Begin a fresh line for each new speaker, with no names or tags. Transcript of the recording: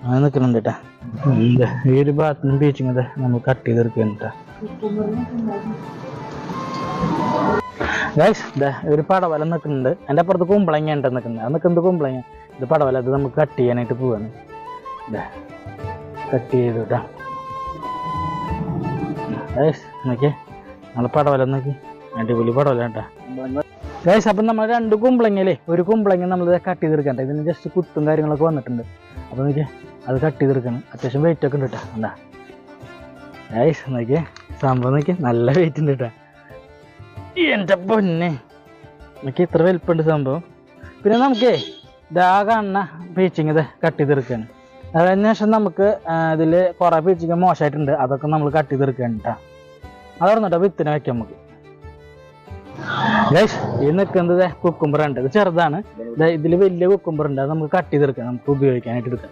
അത് നിൽക്കുന്നുണ്ട് കേട്ടാ. ഈ ഒരു ഭാഗത്തുനിന്ന് പീച്ചിങ്ങത് നമ്മൾ കട്ട് ചെയ്തെടുക്കുന്നുണ്ട് ഗൈസ്. ഒരു പടവല നിൽക്കുന്നുണ്ട്. എൻ്റെ അപ്പുറത്ത് കുമ്പളങ്ങ ഉണ്ട് നിൽക്കുന്നത്. അത് നിൽക്കുന്നത് കുമ്പളങ്ങ, ഇത് പടവല. അത് നമുക്ക് കട്ട് ചെയ്യാനായിട്ട് പോവാണ്. കട്ട് ചെയ്ത് കേട്ടാ ഗൈസ്. നോക്കിയേ നമ്മൾ പടവല നോക്കി, അടിപൊളി പടവല കേട്ടാ ഗൈസ്. അപ്പം നമ്മൾ 2 കുമ്പളങ്ങയില്ലേ, ഒരു കുമ്പളങ്ങ നമ്മൾ കട്ട് ചെയ്തെടുക്കണ്ട. ഇതിന് ജസ്റ്റ് കുത്തും കാര്യങ്ങളൊക്കെ വന്നിട്ടുണ്ട്. അപ്പോൾ നോക്കിയേ അത് കട്ട് ചെയ്തെടുക്കണം. അത്യാവശ്യം വെയിറ്റ് ഒക്കെ ഉണ്ട് കേട്ടോ. എന്താ ഗൈസ് നോക്കിയേ സംഭവം നോക്കിയേ, നല്ല വെയിറ്റ് ഉണ്ട് കേട്ടോ. എൻ്റെ പൊന്നെ നോക്കി ഇത്ര വലിപ്പമുണ്ട് സംഭവം. പിന്നെ നമുക്കേ ഇതാ കാണുന്ന പീച്ചിങ് ഇത് കട്ട് ചെയ്തെടുക്കുകയാണ്. അതിന് ശേഷം നമുക്ക് ഇതിൽ കുറേ പീച്ചിങ് മോശമായിട്ടുണ്ട്, അതൊക്കെ നമ്മൾ കട്ട് ചെയ്തെടുക്കുകയാണ് കേട്ടോ. അതോടെ കേട്ടോ വിത്തിനെ വയ്ക്കാം നമുക്ക്. ഗൈസ് ഈ നിൽക്കുന്നത് കുക്കുംബർ ഉണ്ട്. ഇത് ചെറുതാണ്. ഇതിൽ വലിയ കുക്കുംബർ ഉണ്ട്, അത് നമുക്ക് കട്ട് ചെയ്തെടുക്കാം, നമുക്ക് ഉപയോഗിക്കാനായിട്ട് എടുക്കാം.